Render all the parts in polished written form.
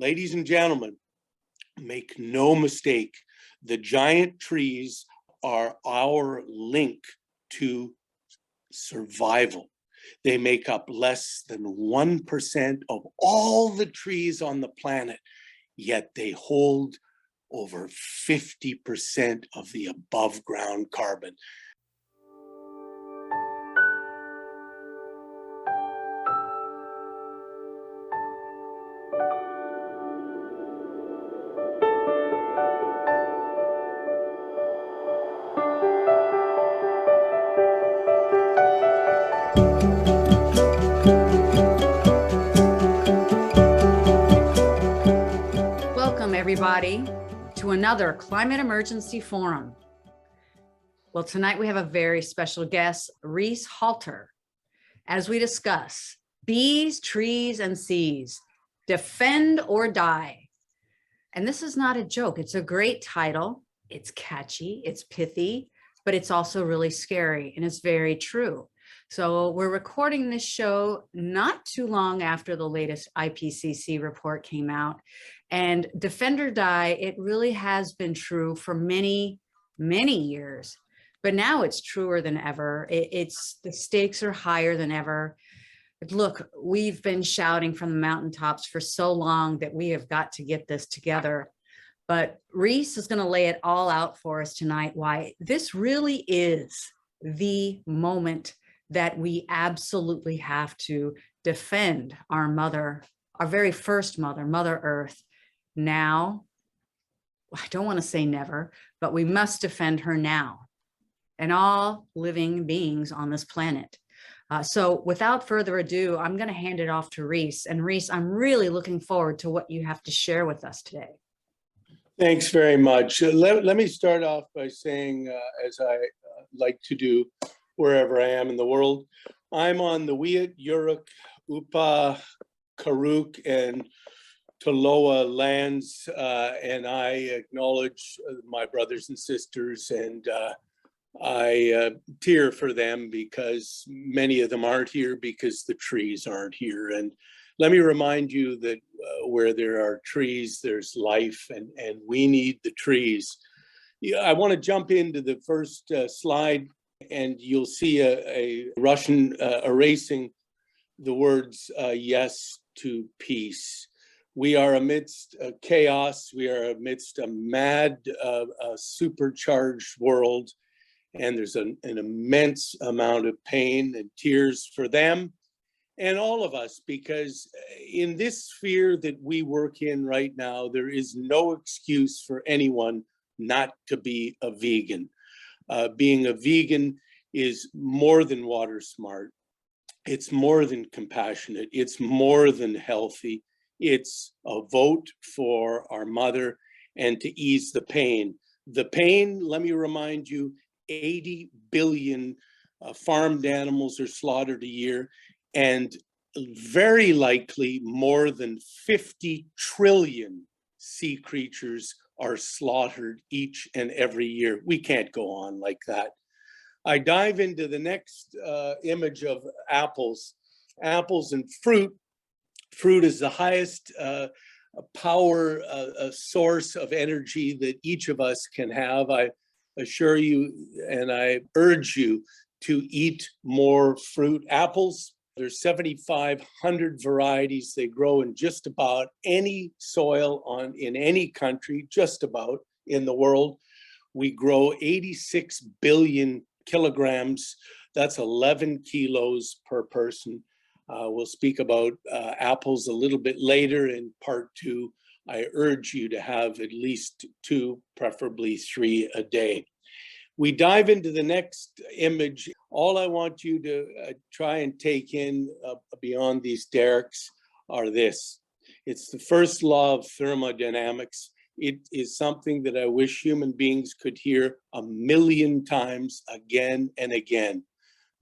Ladies and gentlemen, make no mistake, the giant trees are our link to survival. They make up less than 1% of all the trees on the planet, yet they hold over 50% of the above ground carbon. Welcome, everybody, to another Climate Emergency Forum. Well, tonight we have a very special guest, Reese Halter, as we discuss bees, trees, and seas, defend or die. And this is not a joke. It's a great title. It's catchy, it's pithy, but it's also really scary, and it's very true. So we're recording this show not too long after the latest IPCC report came out. And defend or die, it really has been true for many, many years. But now it's truer than ever. It's the stakes are higher than ever. Look, we've been shouting from the mountaintops for so long that we have got to get this together. But Reese is going to lay it all out for us tonight, why this really is the moment that we absolutely have to defend our mother, our very first mother, Mother Earth. Now, I don't want to say never, but we must defend her now and all living beings on this planet. So without further ado, I'm going to hand it off to Reese. And Reese, I'm really looking forward to what you have to share with us today. Thanks very much. Let me start off by saying, as I like to do wherever I am in the world, I'm on the Wiyut, Yurok, Upa, Karuk, and Tolowa lands, and I acknowledge my brothers and sisters, and I tear for them because many of them aren't here because the trees aren't here. And let me remind you that where there are trees, there's life, and we need the trees. Yeah, I want to jump into the first slide, and you'll see a Russian erasing the words yes to peace. We are amidst chaos. We are amidst a mad, supercharged world. And there's an immense amount of pain and tears for them and all of us, because in this sphere that we work in right now, there is no excuse for anyone not to be a vegan. Being a vegan is more than water smart. It's more than compassionate. It's more than healthy. It's a vote for our mother and to ease the pain. The pain, let me remind you, 80 billion farmed animals are slaughtered a year, and very likely more than 50 trillion sea creatures are slaughtered each and every year. We can't go on like that. I dive into the next image of apples. Apples and fruit. Fruit is the highest power source of energy that each of us can have. I assure you and I urge you to eat more fruit. Apples, there's 7,500 varieties. They grow in just about any soil in any country, just about in the world. We grow 86 billion kilograms. That's 11 kilos per person. We'll speak about apples a little bit later in part 2. I urge you to have at least 2, preferably 3 a day. We dive into the next image. All I want you to try and take in beyond these derricks are this. It's the first law of thermodynamics. It is something that I wish human beings could hear 1,000,000 times again and again.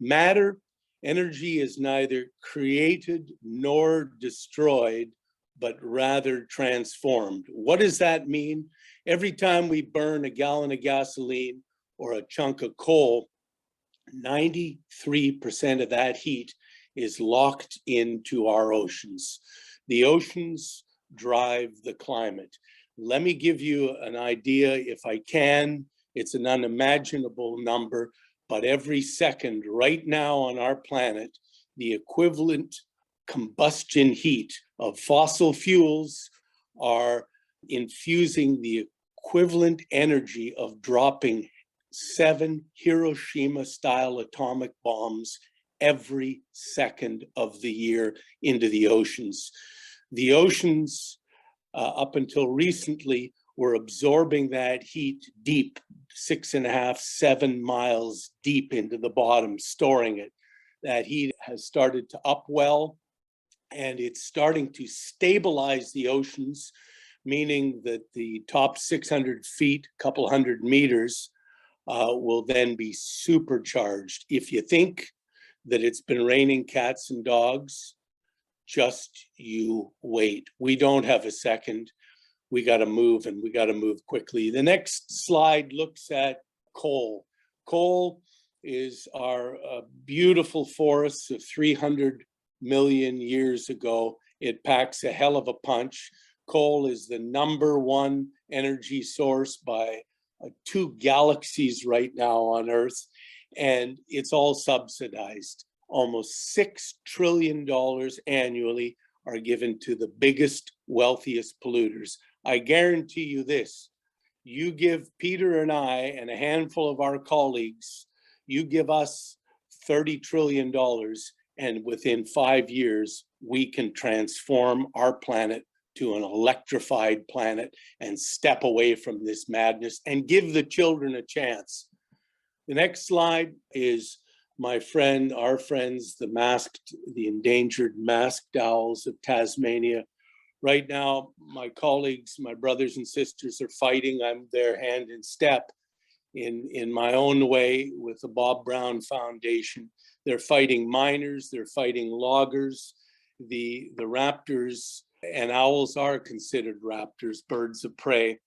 Matter, energy is neither created nor destroyed, but rather transformed. What does that mean? Every time we burn a gallon of gasoline or a chunk of coal, 93% of that heat is locked into our oceans. The oceans drive the climate. Let me give you an idea, if I can. It's an unimaginable number, but every second right now on our planet, the equivalent combustion heat of fossil fuels are infusing the equivalent energy of dropping 7 Hiroshima-style atomic bombs every second of the year into the oceans. The oceans, up until recently, were absorbing that heat deep, 6.5, 7 miles deep into the bottom, storing it. That heat has started to upwell, and it's starting to stabilize the oceans, meaning that the top 600 feet, couple hundred meters, will then be supercharged. If you think that it's been raining cats and dogs, just you wait. We don't have a second. We got to move, and we got to move quickly. The next slide looks at coal. Coal is our beautiful forests of 300 million years ago. It packs a hell of a punch. Coal is the #1 energy source by 2 galaxies right now on Earth, and it's all subsidized. Almost $6 trillion annually are given to the biggest, wealthiest polluters. I guarantee you this, you give Peter and I and a handful of our colleagues, you give us $30 trillion, and within 5 years, we can transform our planet to an electrified planet and step away from this madness and give the children a chance. The next slide is my friend, our friends, the endangered masked owls of Tasmania. Right now, my colleagues, my brothers and sisters are fighting. I'm there hand in step in my own way with the Bob Brown Foundation. They're fighting miners, they're fighting loggers. The raptors, and owls are considered raptors, birds of prey.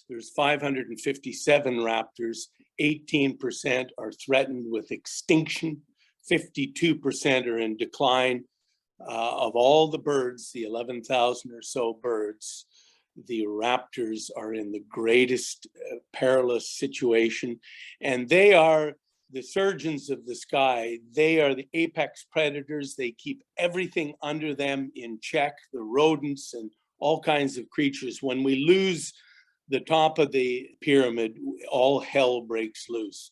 There's 557 raptors. 18% are threatened with extinction. 52% are in decline. Of all the birds, the 11,000 or so birds, the raptors are in the greatest perilous situation. And they are the surgeons of the sky. They are the apex predators. They keep everything under them in check, the rodents and all kinds of creatures. When we lose the top of the pyramid, all hell breaks loose.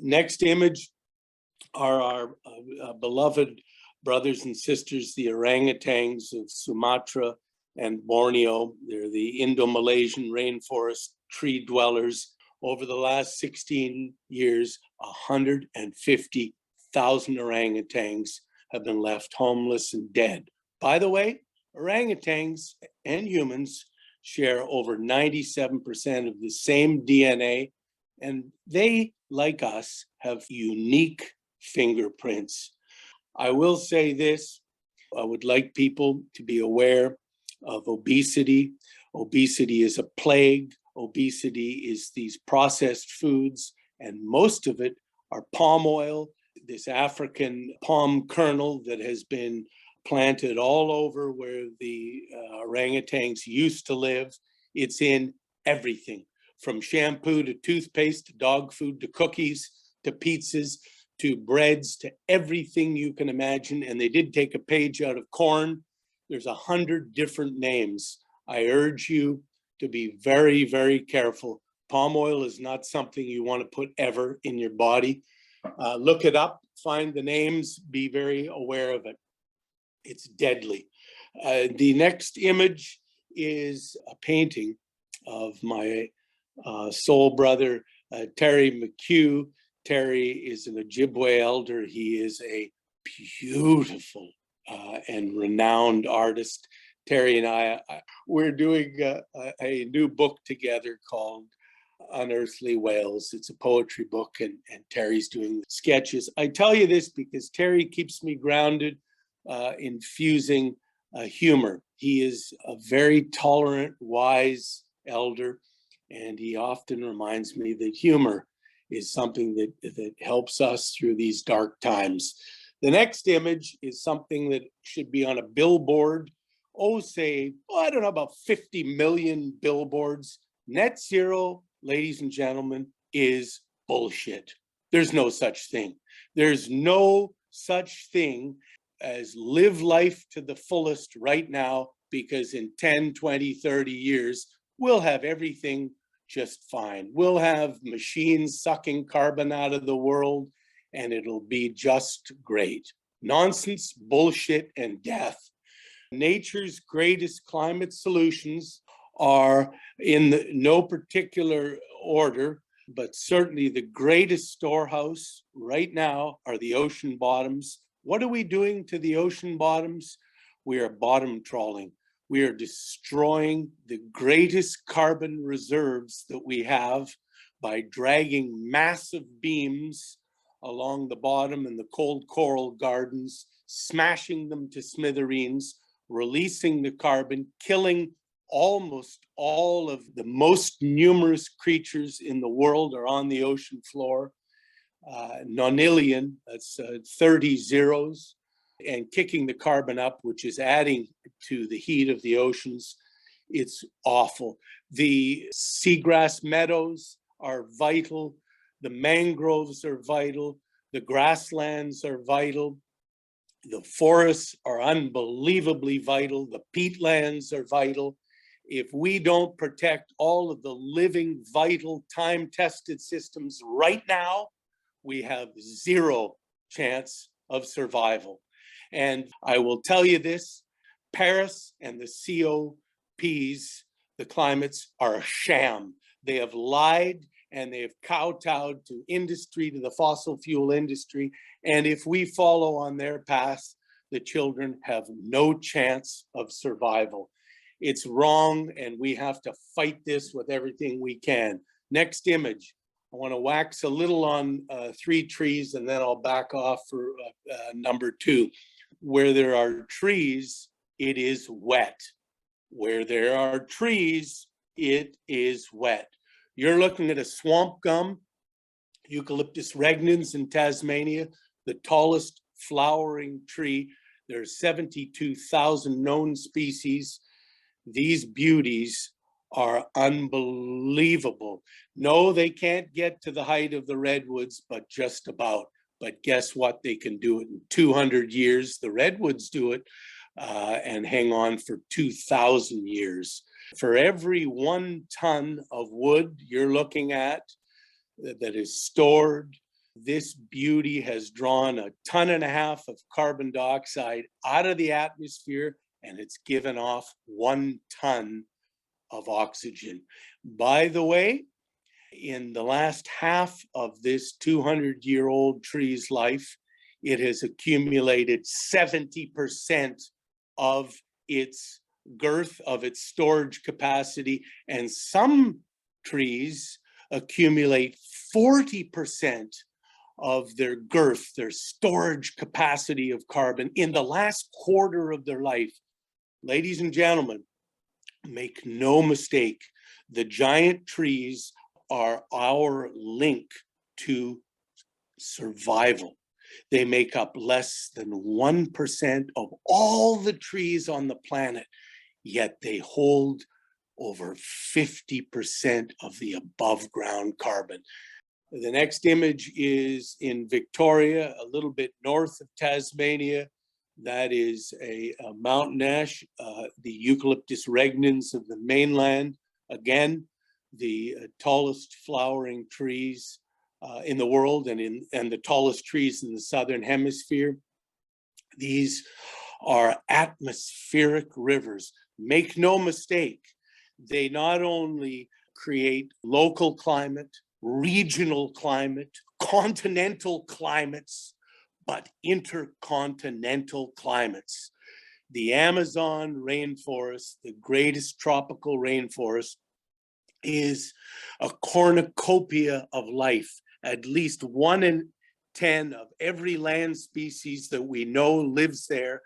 Next image are our beloved brothers and sisters, the orangutans of Sumatra and Borneo. They're the Indo-Malaysian rainforest tree dwellers. Over the last 16 years, 150,000 orangutans have been left homeless and dead. By the way, orangutans and humans share over 97% of the same DNA, and they, like us, have unique fingerprints. I will say this, I would like people to be aware of obesity. Obesity is a plague. Obesity is these processed foods, and most of it are palm oil, this African palm kernel that has been planted all over where the orangutans used to live. It's in everything, from shampoo to toothpaste, to dog food, to cookies, to pizzas, to breads, to everything you can imagine. And they did take a page out of corn. There's 100 different names. I urge you to be very, very careful. Palm oil is not something you want to put ever in your body. Look it up, find the names, be very aware of it. It's deadly. The next image is a painting of my soul brother, Terry McHugh. Terry is an Ojibwe elder. He is a beautiful and renowned artist. Terry and I, we're doing a new book together called Unearthly Whales. It's a poetry book, and Terry's doing sketches. I tell you this because Terry keeps me grounded, infusing humor. He is a very tolerant, wise elder, and he often reminds me that humor is something that helps us through these dark times. The next image is something that should be on a billboard say, I don't know, about 50 million billboards. Net zero, ladies and gentlemen, is bullshit. There's no such thing. There's no such thing as live life to the fullest right now, because in 10, 20, 30 years, we'll have everything just fine. We'll have machines sucking carbon out of the world, and it'll be just great. Nonsense, bullshit, and death. Nature's greatest climate solutions are in no particular order, but certainly the greatest storehouse right now are the ocean bottoms. What are we doing to the ocean bottoms? We are bottom trawling. We are destroying the greatest carbon reserves that we have by dragging massive beams along the bottom in the cold coral gardens, smashing them to smithereens, releasing the carbon, killing almost all of the most numerous creatures in the world are on the ocean floor. Nonillion, that's 30 zeros, and kicking the carbon up, which is adding to the heat of the oceans. It's awful. The seagrass meadows are vital. The mangroves are vital. The grasslands are vital. The forests are unbelievably vital. The peatlands are vital. If we don't protect all of the living, vital, time-tested systems right now, we have zero chance of survival. And I will tell you this, Paris and the COPs, the climates, are a sham. They have lied and they have kowtowed to industry, to the fossil fuel industry. And if we follow on their path, the children have no chance of survival. It's wrong, and we have to fight this with everything we can. Next image. I want to wax a little on 3 trees, and then I'll back off for number 2. Where there are trees, it is wet. Where there are trees, it is wet. You're looking at a swamp gum, Eucalyptus regnans in Tasmania, the tallest flowering tree. There are 72,000 known species. These beauties are unbelievable. No, they can't get to the height of the redwoods, but just about. But guess what? They can do it in 200 years. The redwoods do it and hang on for 2,000 years. For every 1 ton of wood you're looking at that is stored, this beauty has drawn 1.5 tons of carbon dioxide out of the atmosphere, and it's given off 1 ton of oxygen. By the way, in the last half of this 200-year-old tree's life, it has accumulated 70% of its girth, of its storage capacity, and some trees accumulate 40% of their girth, their storage capacity of carbon in the last quarter of their life. Ladies and gentlemen, make no mistake, the giant trees are our link to survival. They make up less than 1% of all the trees on the planet, yet they hold over 50% of the above ground carbon. The next image is in Victoria, a little bit north of Tasmania. That is a mountain ash, the Eucalyptus regnans of the mainland. Again, the tallest flowering trees in the world, and the tallest trees in the southern hemisphere. These are atmospheric rivers. Make no mistake, they not only create local climate, regional climate, continental climates, but intercontinental climates. The Amazon rainforest, the greatest tropical rainforest, is a cornucopia of life. At least 1 in 10 of every land species that we know lives there.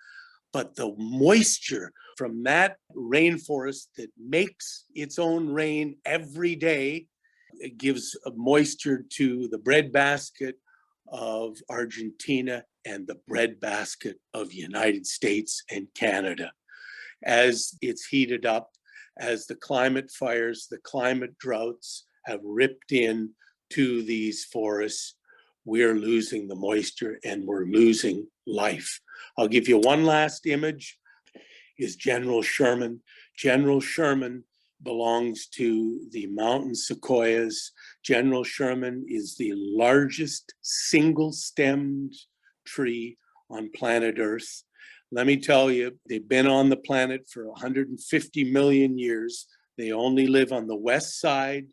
But the moisture from that rainforest that makes its own rain every day, it gives moisture to the breadbasket of Argentina and the breadbasket of the United States and Canada. as it's heated up, as the climate fires, the climate droughts have ripped in to these forests, we're losing the moisture and we're losing life. I'll give you one last image, is General Sherman. General Sherman belongs to the mountain sequoias. General Sherman is the largest single-stemmed tree on planet Earth. Let me tell you, they've been on the planet for 150 million years. They only live on the west side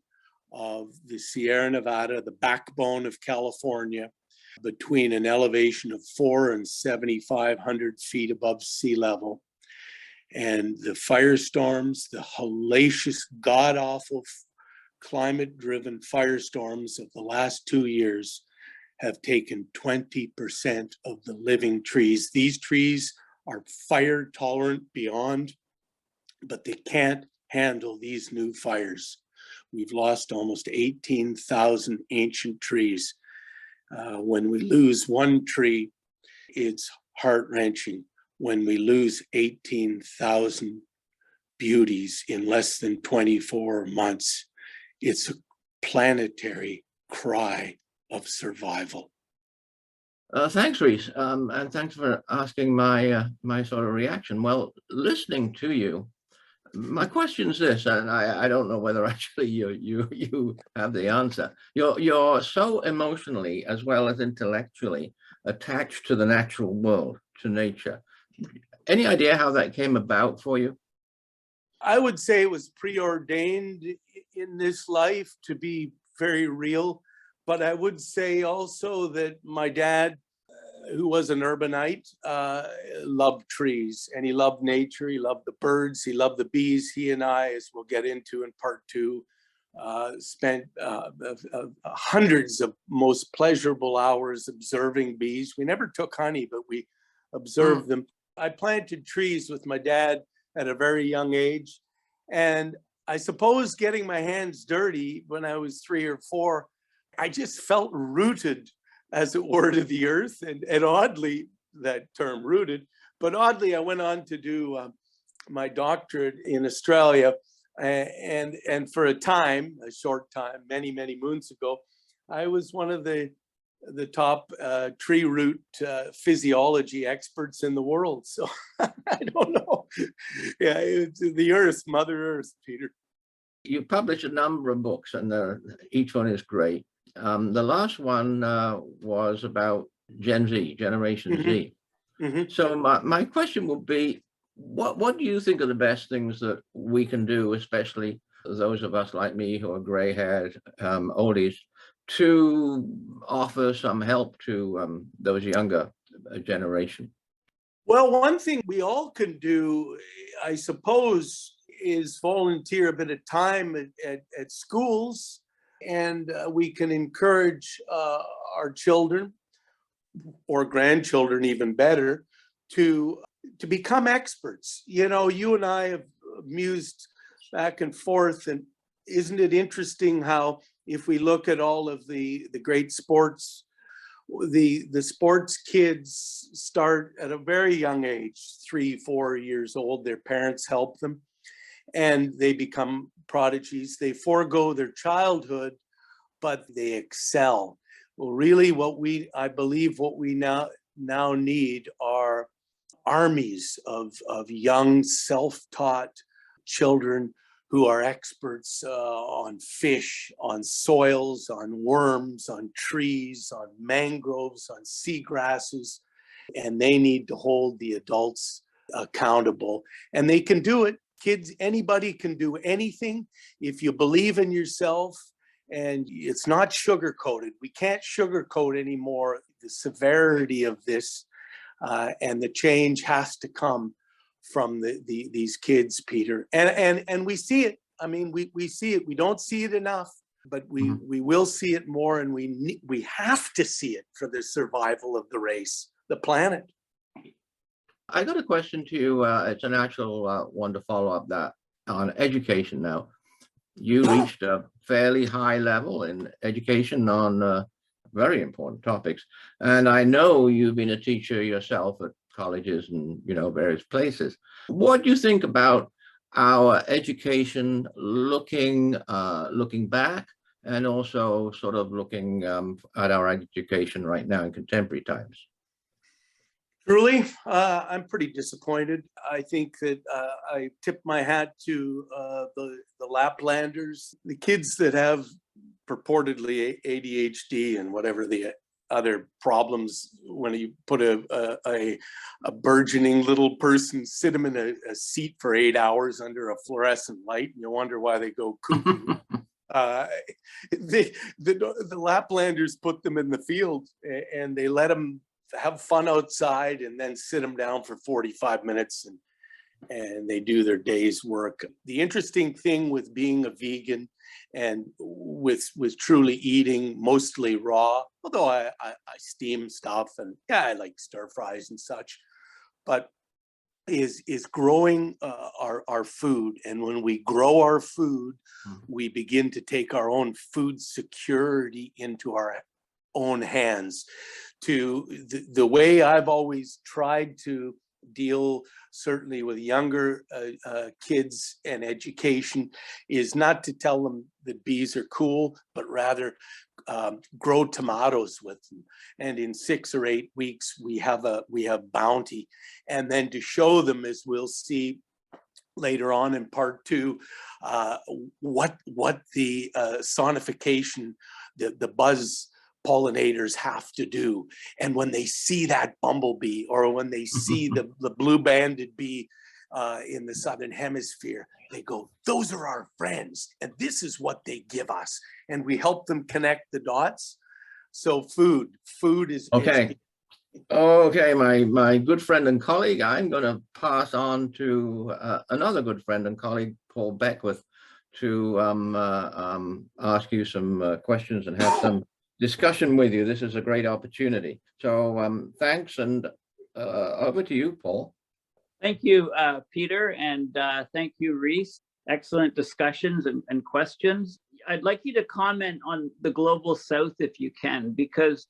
of the Sierra Nevada, the backbone of California, between an elevation of 400 and 7,500 feet above sea level. And the firestorms, the hellacious, god-awful, climate-driven firestorms of the last 2 years have taken 20% of the living trees. These trees are fire tolerant beyond, but they can't handle these new fires. We've lost almost 18,000 ancient trees. When we lose one tree, it's heart-wrenching. When we lose 18,000 beauties in less than 24 months, it's a planetary cry of survival. Thanks, Rhys, and thanks for asking my sort of reaction. Well, listening to you, my question is this, and I don't know whether actually you have the answer. You're so emotionally as well as intellectually attached to the natural world, to nature. Any idea how that came about for you? I would say it was preordained in this life to be very real, but I would say also that my dad, who was an urbanite, loved trees and he loved nature. He loved the birds. He loved the bees. He and I, as we'll get into in part two, spent hundreds of most pleasurable hours observing bees. We never took honey, but we observed them. I planted trees with my dad at a very young age. And I suppose getting my hands dirty when I was 3 or 4, I just felt rooted, as it were, to the earth. And oddly, that term rooted, but oddly, I went on to do my doctorate in Australia. And for a time, a short time, many, many moons ago, I was one of the top tree root physiology experts in the world. So I don't know. Yeah, it's the earth, Mother Earth, Peter. You published a number of books and each one is great. The last one was about Gen Z, Generation Z. So my question would be, what do you think are the best things that we can do, especially those of us like me who are gray-haired oldies, to offer some help to those younger generation? Well, one thing we all can do, I suppose, is volunteer a bit of time at schools, and we can encourage our children or grandchildren, even better, to become experts. You know, you and I have mused back and forth, and isn't it interesting how if we look at all of the great sports, the sports kids start at a very young age, 3, 4 years old. Their parents help them and they become prodigies. They forego their childhood, but they excel. Well, really I believe what we now need are armies of young, self-taught children who are experts on fish, on soils, on worms, on trees, on mangroves, on seagrasses, and they need to hold the adults accountable. And they can do it. Kids, anybody can do anything if you believe in yourself, and it's not sugar-coated. We can't sugarcoat anymore the severity of this, and the change has to come from these kids, Peter. And we see it. I mean, we see it. We don't see it enough, but we will see it more, and we have to see it for the survival of the race, the planet. I got a question to you. It's a natural one to follow up that on education now. You reached a fairly high level in education on very important topics. And I know you've been a teacher yourself at colleges and, various places. What do you think about our education looking back, and also sort of looking at our education right now in contemporary times? Truly, I'm pretty disappointed. I think that I tip my hat to the Laplanders, the kids that have purportedly ADHD and whatever the other problems. When you put a burgeoning little person, sit them in a seat for 8 hours under a fluorescent light, and you wonder why they go cuckoo. The Laplanders put them in the field and they let them have fun outside, and then sit them down for 45 minutes and they do their day's work. The interesting thing with being a vegan and with truly eating mostly raw, although I steam stuff, and yeah, I like stir fries and such, but is growing our food. And when we grow our food, we begin to take our own food security into our own hands. To the way I've always tried to deal, certainly with younger kids and education, is not to tell them that bees are cool, but rather grow tomatoes with them. And in 6 or 8 weeks, we have bounty. And then to show them, as we'll see later on in part 2, what the sonification, the buzz pollinators have to do. And when they see that bumblebee, or when they see the blue-banded bee in the Southern Hemisphere, they go, those are our friends, and this is what they give us. And we help them connect the dots. So food is okay. Okay, my good friend and colleague, I'm going to pass on to another good friend and colleague, Paul Beckwith, to ask you some questions and have some discussion with you. This is a great opportunity. So thanks, and over to you, Paul. Thank you, Peter, and thank you, Reese. Excellent discussions and questions. I'd like you to comment on the Global South if you can, because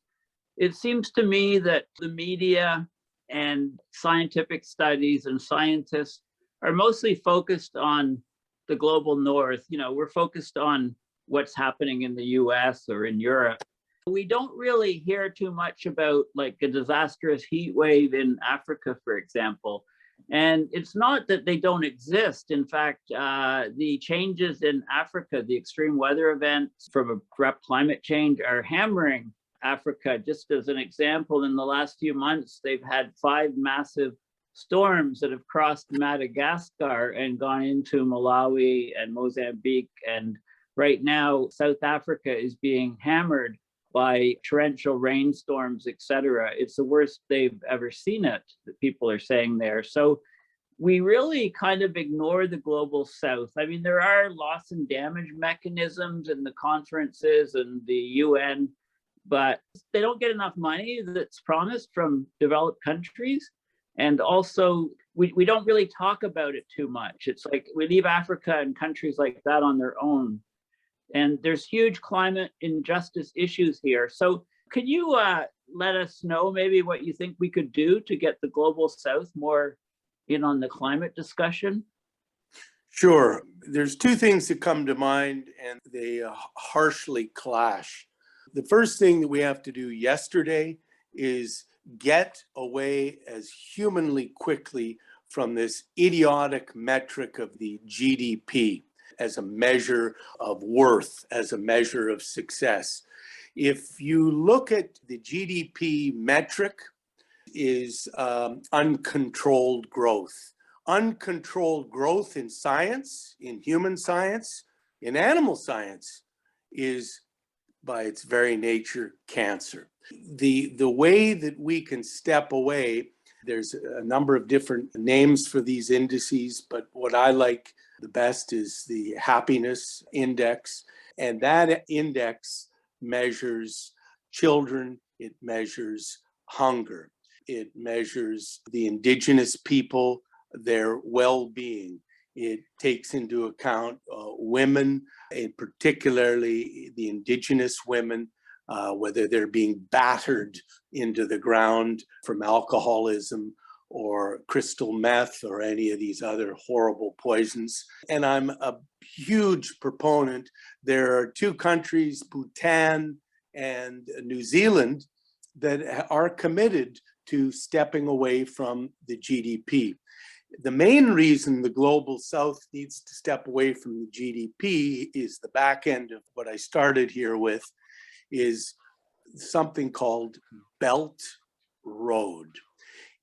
it seems to me that the media and scientific studies and scientists are mostly focused on the global north. We're focused on what's happening in the US or in Europe. We don't really hear too much about like a disastrous heat wave in Africa, for example. And it's not that they don't exist. In fact, the changes in Africa, the extreme weather events from abrupt climate change, are hammering Africa. Just as an example, in the last few months, they've had 5 massive storms that have crossed Madagascar and gone into Malawi and Mozambique. And right now, South Africa is being hammered by torrential rainstorms, etc. It's the worst they've ever seen it, that people are saying there. So we really kind of ignore the Global South. I mean, there are loss and damage mechanisms in the conferences and the UN, but they don't get enough money that's promised from developed countries. And also, we don't really talk about it too much. It's like we leave Africa and countries like that on their own. And there's huge climate injustice issues here. So could you let us know maybe what you think we could do to get the Global South more in on the climate discussion? Sure. There's 2 things that come to mind, and they harshly clash. The first thing that we have to do yesterday is get away as humanly quickly from this idiotic metric of the GDP as a measure of worth, as a measure of success. If you look at the GDP metric, is uncontrolled growth. Uncontrolled growth in science, in human science, in animal science, is by its very nature cancer. The way that we can step away, there's a number of different names for these indices, but what I like the best is the happiness index. And that index measures children, it measures hunger, it measures the indigenous people, their well-being. It takes into account women, and particularly the indigenous women, whether they're being battered into the ground from alcoholism or crystal meth or any of these other horrible poisons. And I'm a huge proponent. There are two countries, Bhutan and New Zealand, that are committed to stepping away from the GDP. The main reason the global south needs to step away from the GDP is the back end of what I started here with, is something called Belt Road.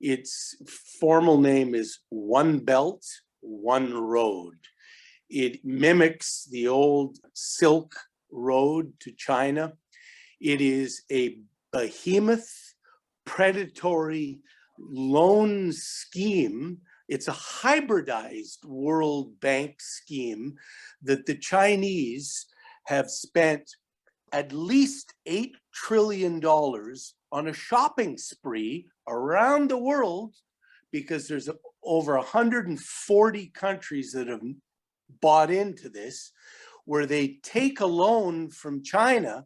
Its formal name is One Belt, One Road. It mimics the old Silk Road to China. It is a behemoth, predatory loan scheme. It's a hybridized World Bank scheme that the Chinese have spent at least $8 trillion on a shopping spree around the world, because there's over 140 countries that have bought into this, where they take a loan from China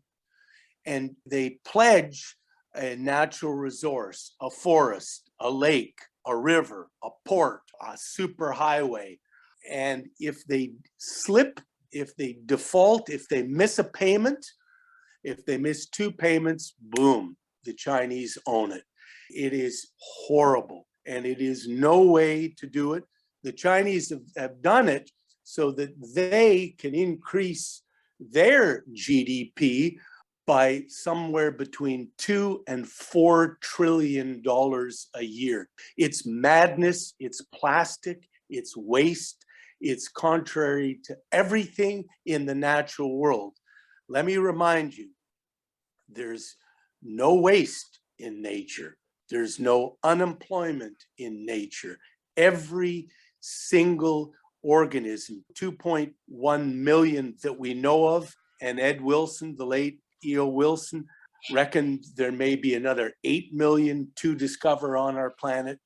and they pledge a natural resource, a forest, a lake, a river, a port, a superhighway. And if they slip, if they default, if they miss a payment, if they miss two payments, boom, the Chinese own it. It is horrible, and it is no way to do it. The Chinese have done it so that they can increase their GDP by somewhere between $2 and $4 trillion a year. It's madness, it's plastic, it's waste, it's contrary to everything in the natural world. Let me remind you, there's no waste in nature. There's no unemployment in nature. Every single organism, 2.1 million that we know of, and Ed Wilson, the late E.O. Wilson, reckoned there may be another 8 million to discover on our planet.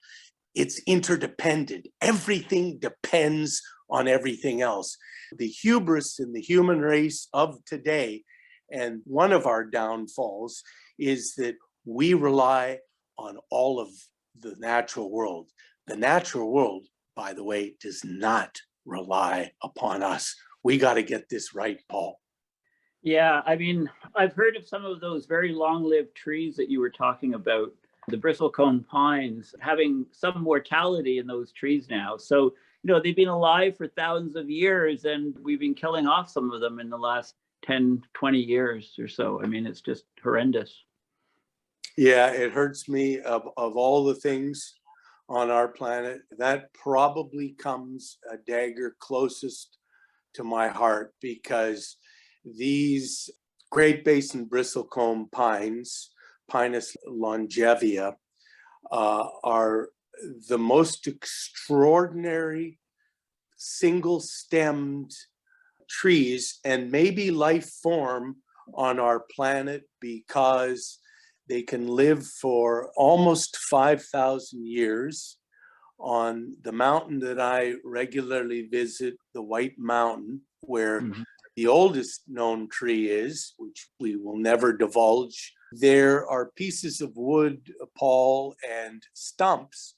It's interdependent. Everything depends on everything else. The hubris in the human race of today, and one of our downfalls, is that we rely on all of the natural world. The natural world, by the way, does not rely upon us. We got to get this right, Paul. Yeah, I mean, I've heard of some of those very long-lived trees that you were talking about, the bristlecone pines, having some mortality in those trees now. So, they've been alive for thousands of years, and we've been killing off some of them in the last 10, 20 years or so. I mean, it's just horrendous. Yeah, it hurts me. Of all the things on our planet, that probably comes a dagger closest to my heart, because these Great Basin bristlecone pines, Pinus longevia, are the most extraordinary single-stemmed trees and maybe life form on our planet, because they can live for almost 5,000 years. On the mountain that I regularly visit, the White Mountain, where the oldest known tree is, which we will never divulge, there are pieces of wood, Paul, and stumps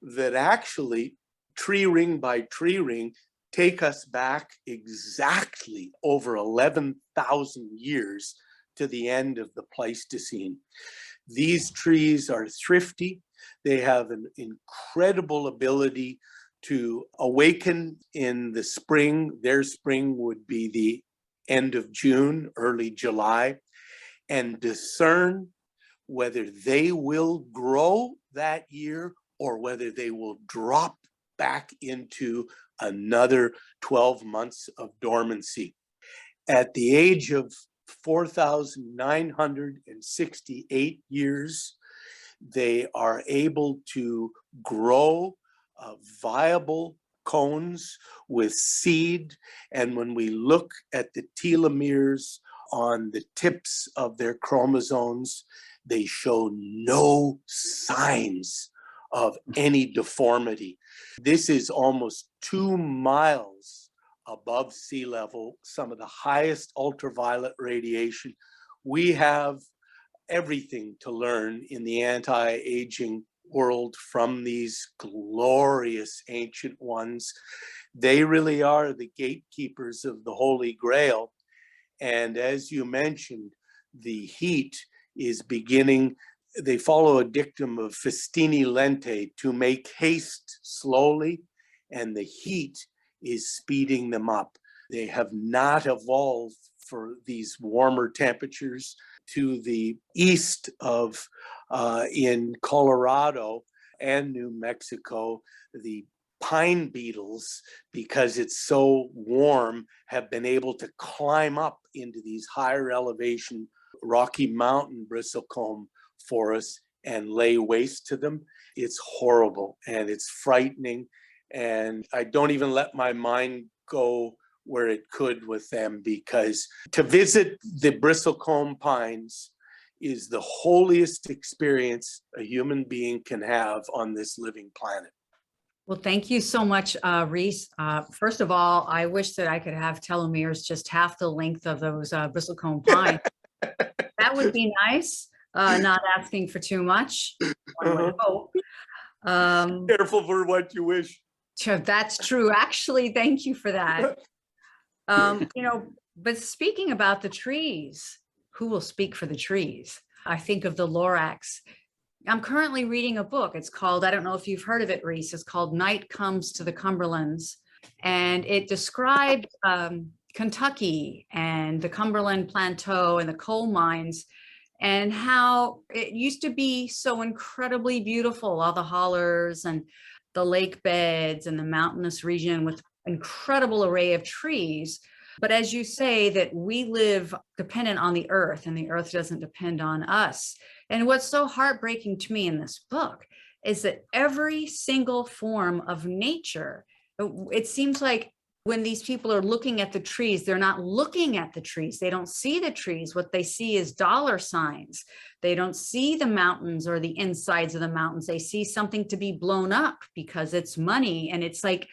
that actually, tree ring by tree ring, take us back exactly over 11,000 years to the end of the Pleistocene. These trees are thrifty. They have an incredible ability to awaken in the spring. Their spring would be the end of June, early July, and discern whether they will grow that year or whether they will drop back into another 12 months of dormancy. At the age of 4,968 years, they are able to grow viable cones with seed. And when we look at the telomeres on the tips of their chromosomes, they show no signs of any deformity. This is almost 2 miles above sea level, some of the highest ultraviolet radiation. We have everything to learn in the anti-aging world from these glorious ancient ones. They really are the gatekeepers of the Holy Grail. And as you mentioned, the heat is beginning. They follow a dictum of festini lente, to make haste slowly, and the heat is speeding them up. They have not evolved for these warmer temperatures. To the east of, in Colorado and New Mexico, the pine beetles, because it's so warm, have been able to climb up into these higher elevation Rocky Mountain bristlecone forests and lay waste to them. It's horrible and it's frightening. And I don't even let my mind go where it could with them, because to visit the bristlecone pines is the holiest experience a human being can have on this living planet. Well, thank you so much, Reese. First of all, I wish that I could have telomeres just half the length of those bristlecone pines. That would be nice, not asking for too much. One would hope. Careful for what you wish. That's true. Actually, thank you for that. But speaking about the trees, who will speak for the trees? I think of the Lorax. I'm currently reading a book. It's called, I don't know if you've heard of it, Reese. It's called Night Comes to the Cumberlands. And it described Kentucky and the Cumberland Plateau and the coal mines, and how it used to be so incredibly beautiful, all the hollers and the lake beds and the mountainous region with incredible array of trees. But as you say, that we live dependent on the earth and the earth doesn't depend on us. And what's so heartbreaking to me in this book is that every single form of nature, it seems like when these people are looking at the trees, they're not looking at the trees. They don't see the trees. What they see is dollar signs. They don't see the mountains or the insides of the mountains. They see something to be blown up because it's money. And it's like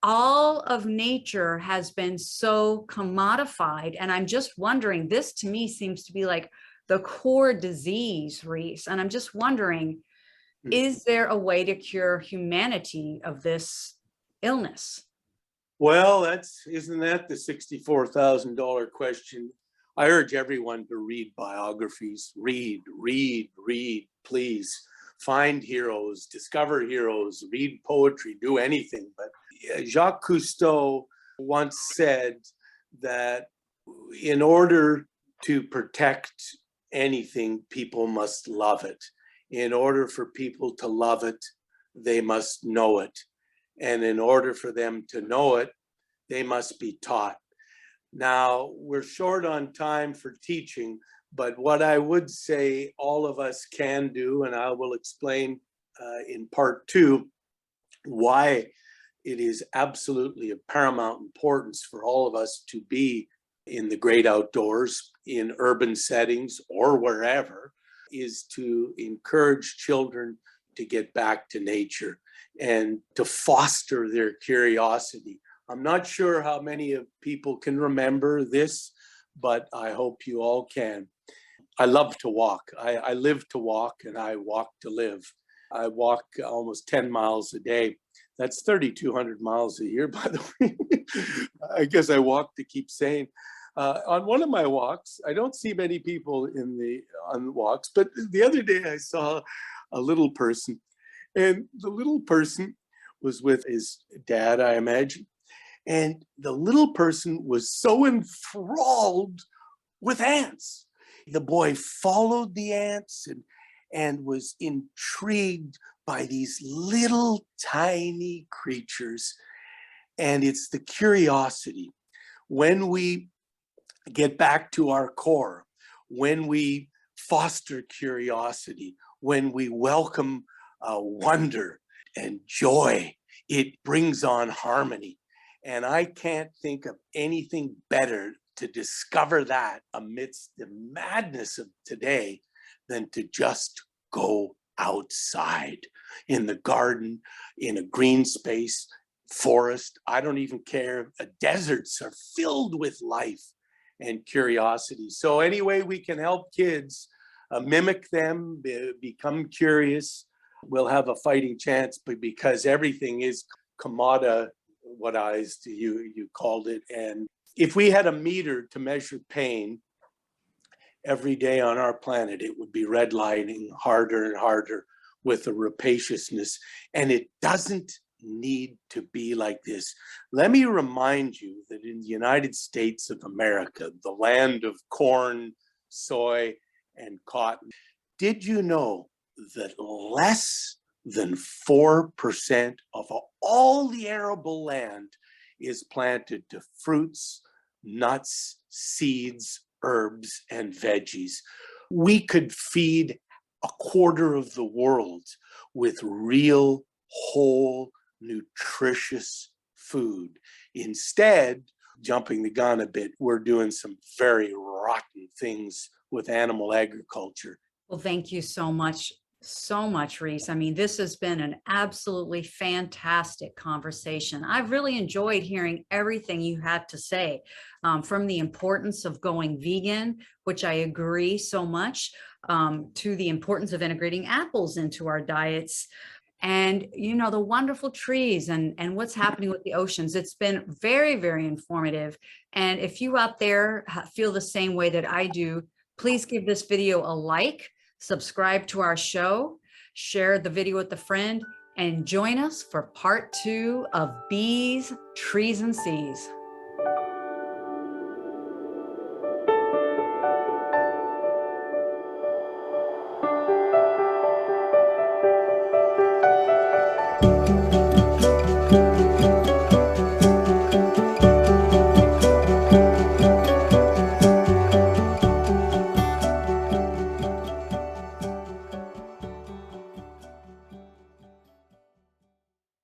all of nature has been so commodified. And I'm just wondering, this to me seems to be like the core disease, Reese. And I'm just wondering, is there a way to cure humanity of this illness? Well, isn't that the $64,000 question? I urge everyone to read biographies. Read, please. Find heroes, discover heroes, read poetry, do anything. But Jacques Cousteau once said that in order to protect anything, people must love it. In order for people to love it, they must know it. And in order for them to know it, they must be taught. Now, we're short on time for teaching, but what I would say all of us can do, and I will explain in part 2 why it is absolutely of paramount importance for all of us to be in the great outdoors, in urban settings or wherever, is to encourage children to get back to nature and to foster their curiosity. I'm not sure how many of people can remember this, but I hope you all can. I love to walk. I live to walk and I walk to live. I walk almost 10 miles a day. That's 3,200 miles a year, by the way. I guess I walk to keep sane. On one of my walks, I don't see many people on walks, but the other day I saw a little person, and the little person was with his dad, I imagine. And the little person was so enthralled with ants. The boy followed the ants and was intrigued by these little tiny creatures. And it's the curiosity. When we get back to our core, when we foster curiosity, when we welcome wonder and joy, it brings on harmony. And I can't think of anything better to discover that amidst the madness of today than to just go outside in the garden, in a green space, forest. I don't even care. Deserts are filled with life and curiosity. So any way we can help kids mimic them, become curious, we'll have a fighting chance, but because everything is commoditized, you called it. And if we had a meter to measure pain every day on our planet, it would be redlining harder and harder with the rapaciousness. And it doesn't need to be like this. Let me remind you that in the United States of America, the land of corn, soy, and cotton, did you know that less than 4% of all the arable land is planted to fruits, nuts, seeds, herbs, and veggies? We could feed a quarter of the world with real, whole, nutritious food. Instead, jumping the gun a bit, we're doing some very rotten things with animal agriculture. Well, thank you so much, Reese. I mean, this has been an absolutely fantastic conversation. I've really enjoyed hearing everything you had to say, from the importance of going vegan, which I agree so much, to the importance of integrating apples into our diets, and the wonderful trees and what's happening with the oceans. It's been very, very informative. And if you out there feel the same way that I do, please give this video a like, subscribe to our show, share the video with a friend, and join us for part 2 of Bees, Trees, and Seas.